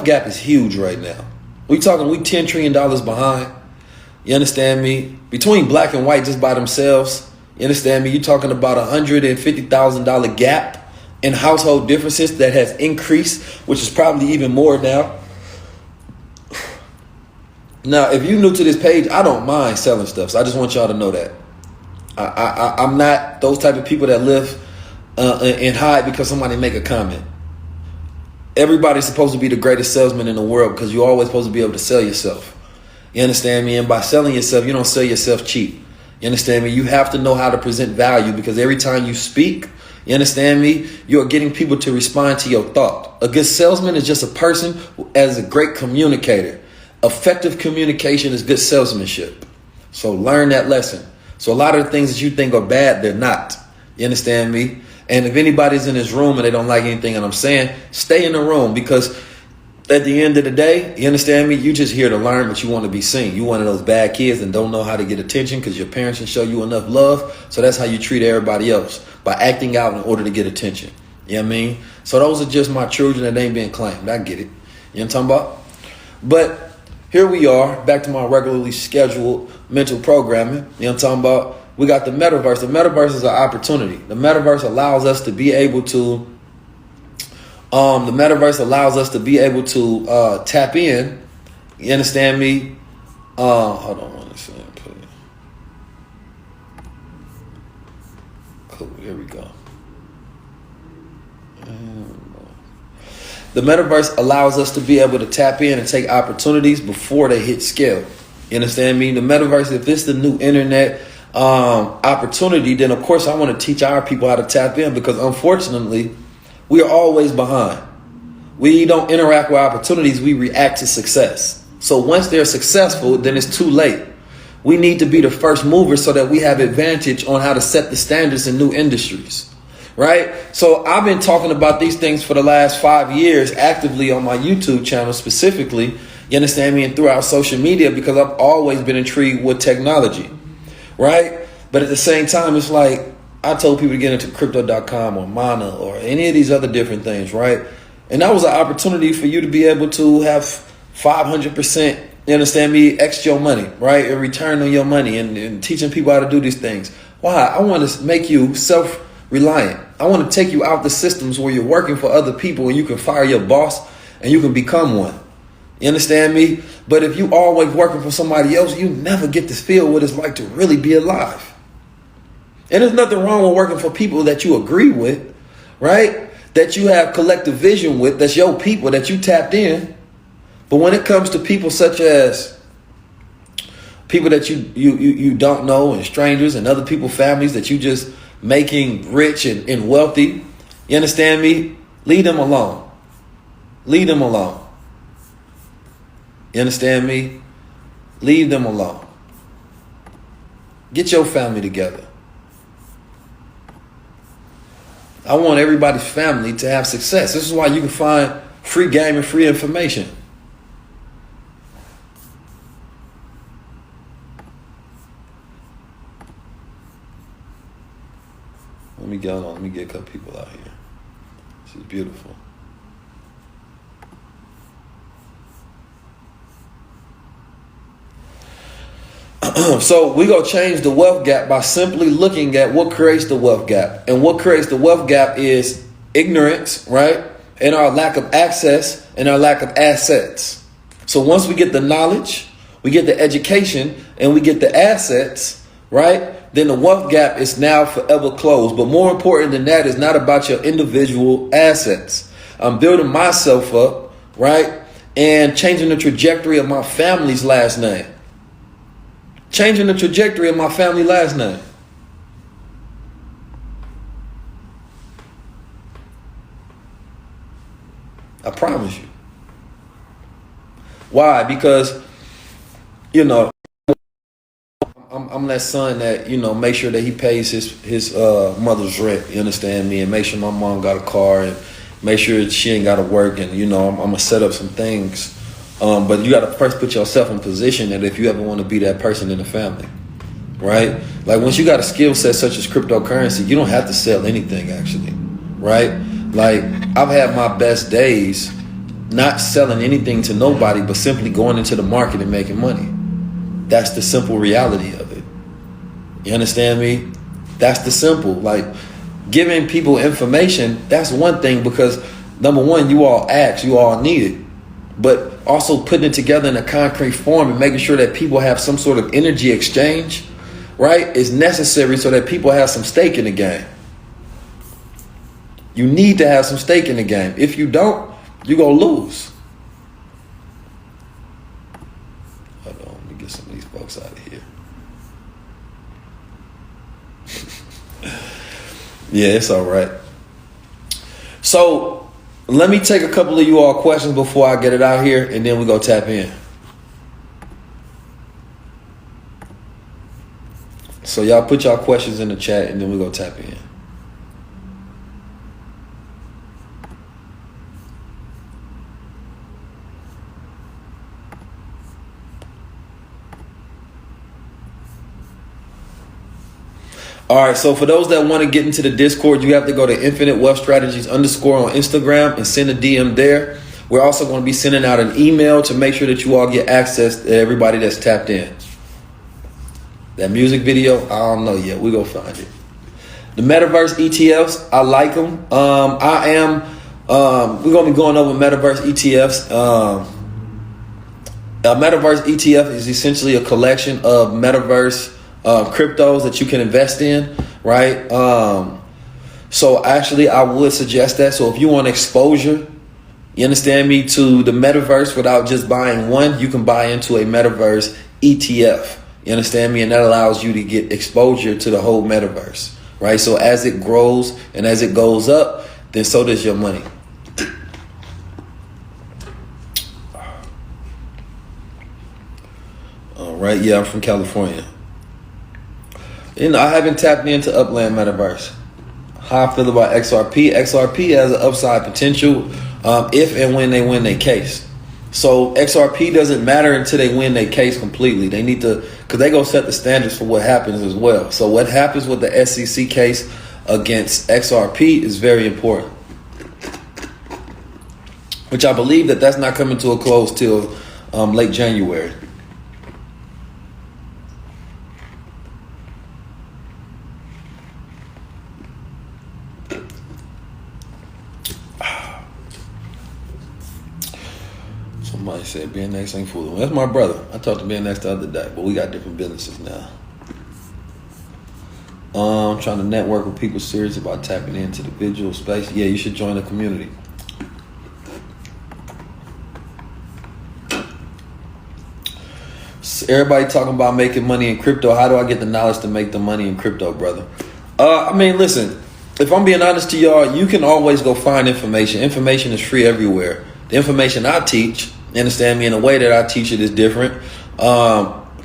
gap is huge right now. We $10 trillion behind. You understand me? Between black and white just by themselves, you understand me? You're talking about $150,000 gap in household differences that has increased, which is probably even more now. Now, if you're new to this page, I don't mind selling stuff. So I just want y'all to know that. I'm not those type of people that live and hide because somebody make a comment. Everybody's supposed to be the greatest salesman in the world because you're always supposed to be able to sell yourself. You understand me? And by selling yourself, you don't sell yourself cheap. You understand me? You have to know how to present value because every time you speak, you understand me? You're getting people to respond to your thought. A good salesman is just a person who is a great communicator. Effective communication is good salesmanship. So learn that lesson. So a lot of the things that you think are bad, they're not. You understand me? And if anybody's in this room and they don't like anything that I'm saying, stay in the room because at the end of the day, you understand me? You just here to learn, but you want to be seen. You one of those bad kids and don't know how to get attention because your parents didn't show you enough love. So that's how you treat everybody else, by acting out in order to get attention. You know what I mean? So those are just my children that ain't being claimed. I get it. You know what I'm talking about? But here we are, back to my regularly scheduled mental programming. You know what I'm talking about? We got the metaverse. The metaverse is an opportunity. The metaverse allows us to be able to tap in. You understand me? Hold on one second. Cool, here we go. The metaverse allows us to be able to tap in and take opportunities before they hit scale. You understand me? The metaverse, if it's the new internet opportunity, then of course I want to teach our people how to tap in because unfortunately, we are always behind. We don't interact with opportunities, we react to success. So once they're successful, then it's too late. We need to be the first mover so that we have advantage on how to set the standards in new industries. Right? So I've been talking about these things for the last 5 years actively on my YouTube channel specifically, you understand me, and throughout social media because I've always been intrigued with technology. Right? But at the same time, it's like I told people to get into crypto.com or Mana or any of these other different things, right? And that was an opportunity for you to be able to have 500%, you understand me, extra your money, right? And return on your money and teaching people how to do these things. Why? I want to make you self-reliant. I want to take you out the systems where you're working for other people and you can fire your boss and you can become one. You understand me? But if you always working for somebody else, you never get to feel what it's like to really be alive. And there's nothing wrong with working for people that you agree with, right? That you have collective vision with, that's your people that you tapped in. But when it comes to people such as people that you don't know and strangers and other people, families that you just making rich and wealthy, you understand me? Leave them alone. Leave them alone. You understand me? Leave them alone. Get your family together. I want everybody's family to have success. This is why you can find free game and free information. Let me get on. Let me get a couple people out here. This is beautiful. So we gonna change the wealth gap by simply looking at what creates the wealth gap. And what creates the wealth gap is ignorance, right? And our lack of access and our lack of assets. So once we get the knowledge, we get the education, and we get the assets, right? Then the wealth gap is now forever closed. But more important than that is not about your individual assets. I'm building myself up, right? And changing the trajectory of my family's last name. Changing the trajectory of my family last name. I promise you. Why? Because, you know, I'm that son that, you know, make sure that he pays his mother's rent. You understand me? And make sure my mom got a car and make sure she ain't got to work. And, you know, I'm going to set up some things. But you got to first put yourself in position that if you ever want to be that person in the family, right? Like once you got a skill set such as cryptocurrency, you don't have to sell anything actually, right? Like I've had my best days not selling anything to nobody, but simply going into the market and making money. That's the simple reality of it. You understand me? That's the simple, like giving people information. That's one thing because number one, you all ask, you all need it. But also putting it together in a concrete form and making sure that people have some sort of energy exchange, right, is necessary so that people have some stake in the game. You need to have some stake in the game. If you don't, you're going to lose. Hold on, let me get some of these folks out of here. Yeah, it's all right. So let me take a couple of you all questions before I get it out here, and then we go tap in. So y'all put y'all questions in the chat, and then we go tap in. All right, so for those that want to get into the Discord, you have to go to Infinite Wealth Strategies _ on Instagram and send a DM there. We're also going to be sending out an email to make sure that you all get access to everybody that's tapped in. That music video, I don't know yet. We're going to find it. The Metaverse ETFs, I like them. We're going to be going over Metaverse ETFs. A Metaverse ETF is essentially a collection of Metaverse cryptos that you can invest in, right? So actually I would suggest that. So if you want exposure, you understand me, to the metaverse without just buying one, you can buy into a metaverse ETF. You understand me? And that allows you to get exposure to the whole metaverse, right? So as it grows and as it goes up, then so does your money. All right. Yeah, I'm from California. You know, I haven't tapped into Upland Metaverse. How I feel about XRP. XRP has an upside potential if and when they win their case. So XRP doesn't matter until they win their case completely. They need to, because they go set the standards for what happens as well. So what happens with the SEC case against XRP is very important. Which I believe that's not coming to a close till late January. Somebody said BNX ain't fooling. That's my brother. I talked to BNX the other day, but we got different businesses now. Trying to network with people serious about tapping into the visual space. Yeah, you should join the community. So everybody talking about making money in crypto. How do I get the knowledge to make the money in crypto, brother? I mean, listen, if I'm being honest to y'all, you can always go find information. Information is free everywhere. The information I teach, understand me, in the way that I teach it is different.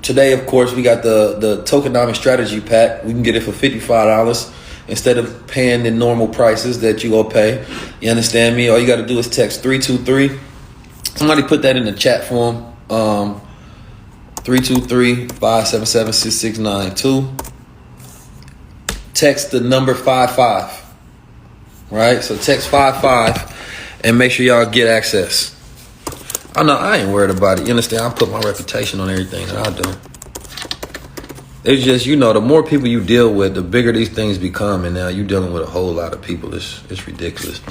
Today, of course, we got the tokenomic strategy pack. We can get it for $55 instead of paying the normal prices that you go pay. You understand me? All you got to do is text 323. Somebody put that in the chat form. 323-577-6692. Text the number 55. Right? So text 55 and make sure y'all get access. I know I ain't worried about it. You understand? I put my reputation on everything that I do. It's just, you know, the more people you deal with, the bigger these things become. And now you're dealing with a whole lot of people. It's ridiculous.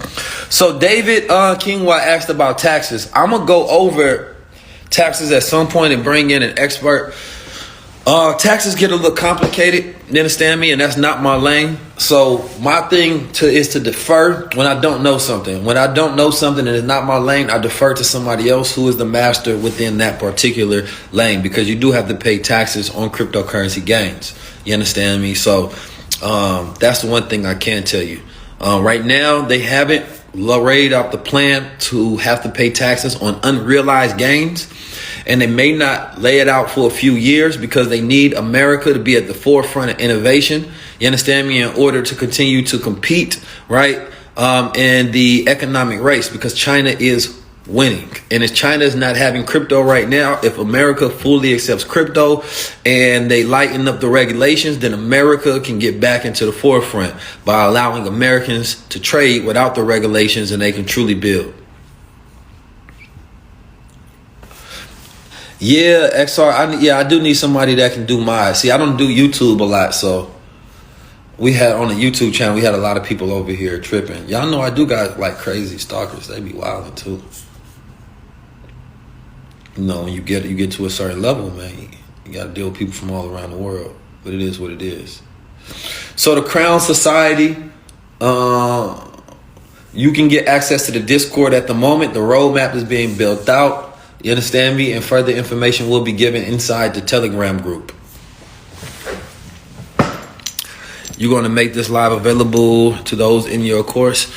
So David Kingwa asked about taxes. I'm going to go over taxes at some point and bring in an expert. Taxes get a little complicated, you understand me? And that's not my lane. So my thing is to defer when I don't know something. When I don't know something and it's not my lane, I defer to somebody else who is the master within that particular lane, because you do have to pay taxes on cryptocurrency gains. You understand me? So that's the one thing I can tell you. Right now, they haven't laid out the plan to have to pay taxes on unrealized gains. And they may not lay it out for a few years because they need America to be at the forefront of innovation. You understand me? In order to continue to compete, right, in the economic race, because China is winning. And if China is not having crypto right now, if America fully accepts crypto and they lighten up the regulations, then America can get back into the forefront by allowing Americans to trade without the regulations, and they can truly build. Yeah, XR. I do need somebody that can do mine. See, I don't do YouTube a lot, so we had on the YouTube channel, we had a lot of people over here tripping. Y'all know I do got like crazy stalkers. They be wilding too. You know, when you get to a certain level, man, you got to deal with people from all around the world. But it is what it is. So the Crown Society, you can get access to the Discord at the moment. The roadmap is being built out. You understand me? And further information will be given inside the Telegram group. You're going to make this live available to those in your course.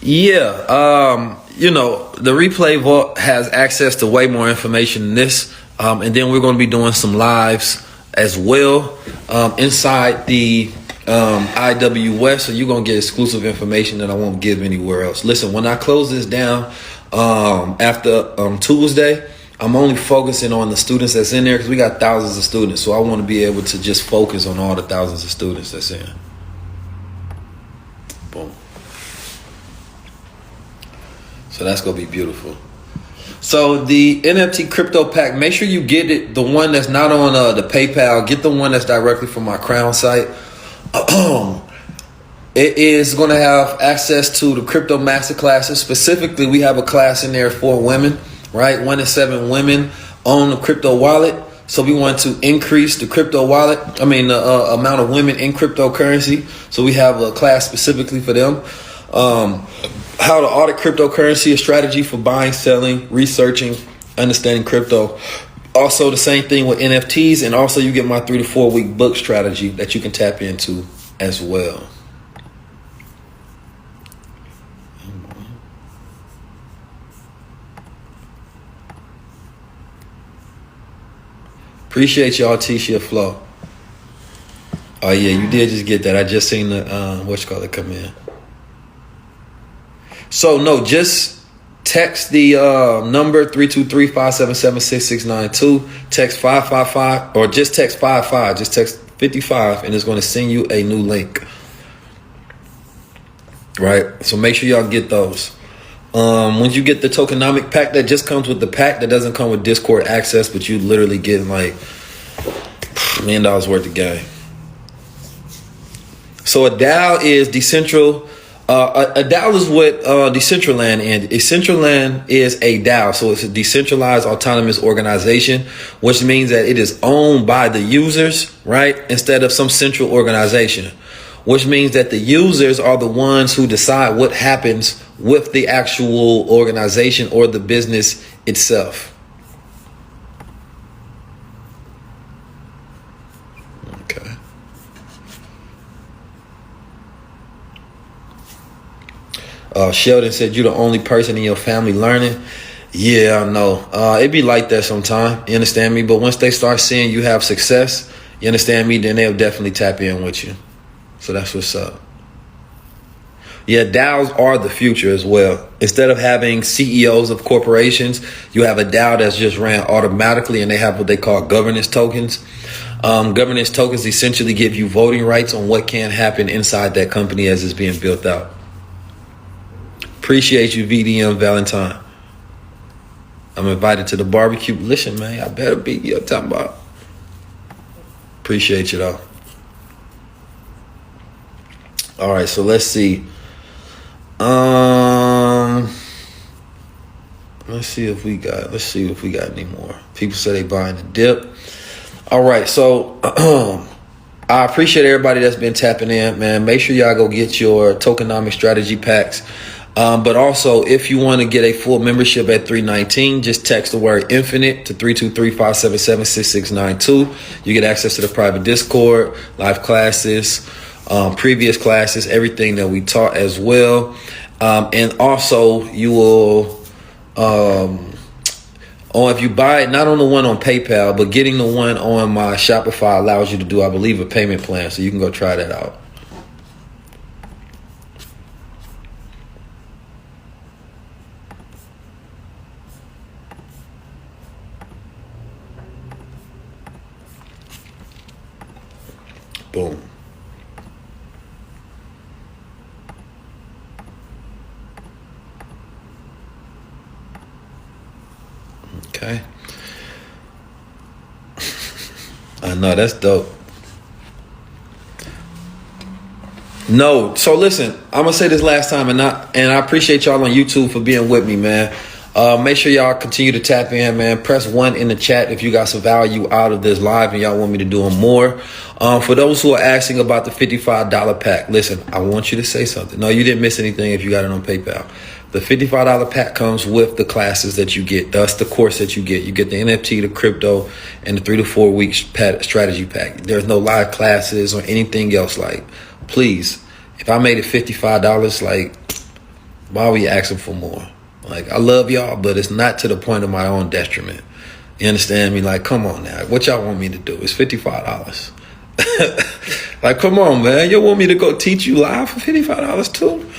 Yeah. You know, the replay vault has access to way more information than this. And then we're going to be doing some lives as well inside the IWS. So you're going to get exclusive information that I won't give anywhere else. Listen, when I close this down, after Tuesday, I'm only focusing on the students that's in there because we got thousands of students. So I want to be able to just focus on all the thousands of students that's in. Boom. So that's going to be beautiful. So the NFT crypto pack, make sure you get it, the one that's not on the PayPal. Get the one that's directly from my Crown site. It is going to have access to the crypto master classes. Specifically, we have a class in there for women, right? 1 in 7 women own a crypto wallet. So we want to increase the crypto wallet. The amount of women in cryptocurrency. So we have a class specifically for them. How to audit cryptocurrency, a strategy for buying, selling, researching, understanding crypto. Also the same thing with NFTs. And also you get my 3 to 4 week book strategy that you can tap into as well. Appreciate y'all, Tisha Flow. Oh yeah, you did just get that. I just seen the come in. So no, just text the number 323-577-6692. Text 555 or just text 55. Just text 55 and it's going to send you a new link. Right? So make sure y'all get those. Once you get the tokenomic pack, that just comes with the pack, that doesn't come with Discord access, but you literally get like $1 million worth of game. So a DAO is decentral A DAO is what Decentraland and Decentraland is a DAO, so it's a decentralized autonomous organization, which means that it is owned by the users, right, instead of some central organization, which means that the users are the ones who decide what happens with the actual organization or the business itself. Okay. Sheldon said, "You're the only person in your family learning." Yeah, I know. It be like that sometime. You understand me? But once they start seeing you have success, you understand me, then they'll definitely tap in with you. So that's what's up. Yeah, DAOs are the future as well. Instead of having CEOs of corporations, you have a DAO that's just ran automatically, and they have what they call governance tokens. Governance tokens essentially give you voting rights on what can happen inside that company as it's being built out. Appreciate you, VDM Valentine. I'm invited to the barbecue. Listen, man, I better be here talking about. Appreciate you though. All right, so let's see. Let's see if we got any more. People say they buying the dip. All right, so I appreciate everybody that's been tapping in, man. Make sure y'all go get your tokenomics strategy packs. But also, if you want to get a full membership at $319, just text the word infinite to 323-577-6692. You get access to the private Discord, live classes, previous classes, everything that we taught as well. And also, you will, if you buy it, not on the one on PayPal, but getting the one on my Shopify allows you to do, I believe, a payment plan. So you can go try that out. Boom. Okay. I know, that's dope. No, so listen, I'm gonna say this last time, and I appreciate y'all on YouTube for being with me, man. Make sure y'all continue to tap in, man. Press 1 in the chat if you got some value out of this live and y'all want me to do them more. For those who are asking about the $55 pack, listen, I want you to say something. No, you didn't miss anything if you got it on PayPal. The $55 pack comes with the classes that you get. That's the course that you get. You get the NFT, the crypto, and the 3 to 4 week strategy pack. There's no live classes or anything else. Like, please, if I made it $55, like, why were you asking for more? Like, I love y'all, but it's not to the point of my own detriment. You understand me? Like, come on now. What y'all want me to do? It's $55. Like, come on, man. You want me to go teach you live for $55 too?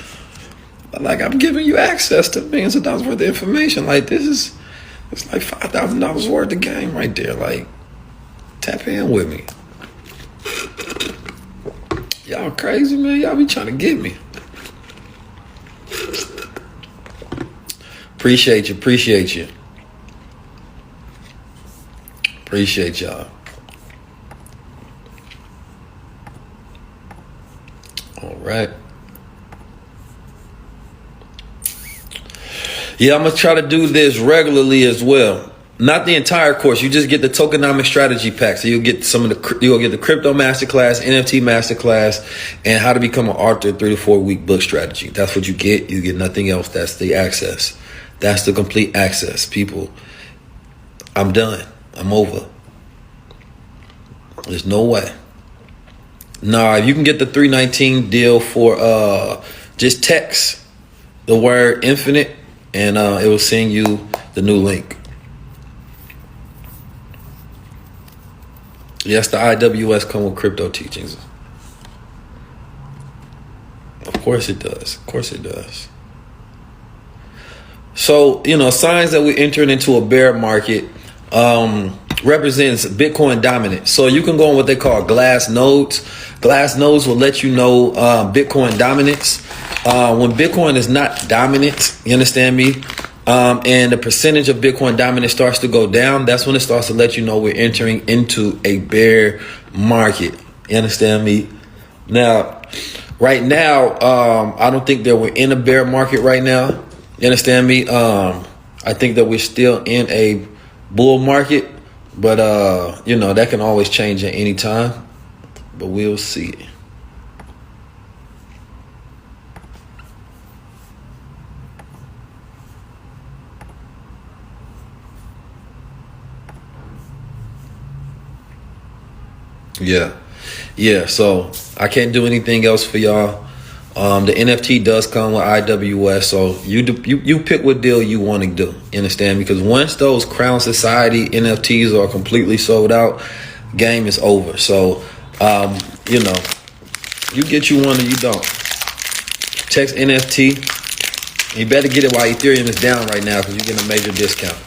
Like, I'm giving you access to millions of dollars worth of information. Like, it's like $5,000 worth of game right there. Like, tap in with me. Y'all crazy, man. Y'all be trying to get me. Appreciate you. Appreciate y'all. All right. Yeah, I'm going to try to do this regularly as well. Not the entire course. You just get the tokenomic strategy pack. So you'll get you'll get the crypto masterclass, NFT masterclass, and how to become an author 3 to 4 week book strategy. That's what you get. You get nothing else. That's the access. That's the complete access. People, I'm done. I'm over. There's no way. Nah, you can get the $319 deal for just text the word infinite, and it will send you the new link. Yes, the IWS come with crypto teachings. Of course it does. Of course it does. So, signs that we're entering into a bear market represents Bitcoin dominance. So you can go on what they call glass nodes. Glass nodes will let you know Bitcoin dominance. When Bitcoin is not dominant, you understand me? And the percentage of Bitcoin dominance starts to go down, that's when it starts to let you know we're entering into a bear market. You understand me? Now, Right now, I don't think that we're in a bear market right now. You understand me? I think that we're still in a bull market, but that can always change at any time. But we'll see. Yeah. So I can't do anything else for y'all. The NFT does come with IWS, so you pick what deal you want to do. You understand? Because once those Crown Society NFTs are completely sold out, game is over. So, you get you one or you don't. Text NFT. You better get it while Ethereum is down right now because you're getting a major discount.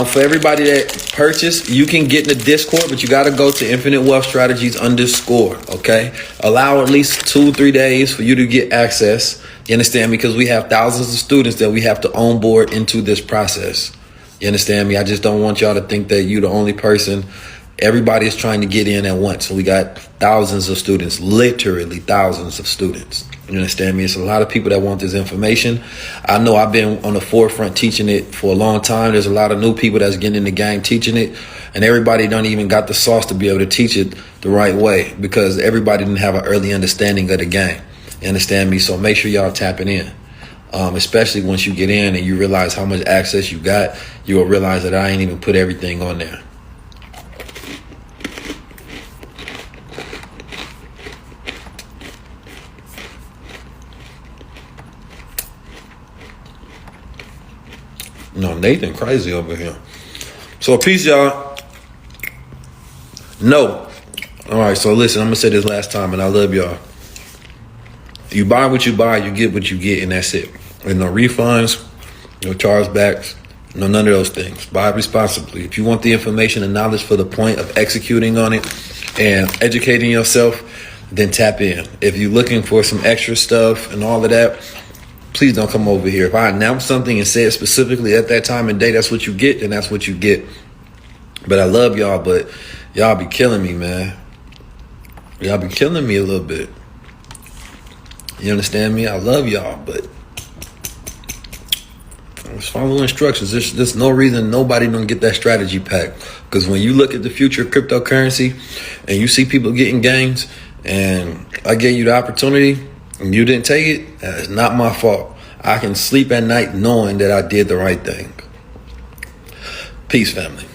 For everybody that purchased, you can get in the Discord, but you got to go to Infinite Wealth Strategies _. Okay, allow at least 2-3 days for you to get access. You understand? Because we have thousands of students that we have to onboard into this process. You understand me? I just don't want y'all to think that you're the only person. Everybody is trying to get in at once. So we got thousands of students, literally thousands of students. You understand me? It's a lot of people that want this information. I know I've been on the forefront teaching it for a long time. There's a lot of new people that's getting in the game teaching it. And everybody don't even got the sauce to be able to teach it the right way because everybody didn't have an early understanding of the game. You understand me? So make sure y'all tapping in. Especially once you get in and you realize how much access you got, you'll realize that I ain't even put everything on there. No, Nathan crazy over here. So peace, y'all. No. All right, so listen, I'm going to say this last time, and I love y'all. You buy what you buy, you get what you get, and that's it. There's no refunds, no chargebacks, no none of those things. Buy responsibly. If you want the information and knowledge for the point of executing on it and educating yourself, then tap in. If you're looking for some extra stuff and all of that, please don't come over here. If I announce something and say it specifically at that time and day, that's what you get, then that's what you get. But I love y'all, but y'all be killing me, man. Y'all be killing me a little bit. You understand me? I love y'all, but just follow instructions. There's no reason nobody don't get that strategy pack. Because when you look at the future of cryptocurrency and you see people getting gains, and I gave you the opportunity, and you didn't take it, it's not my fault. I can sleep at night knowing that I did the right thing. Peace, family.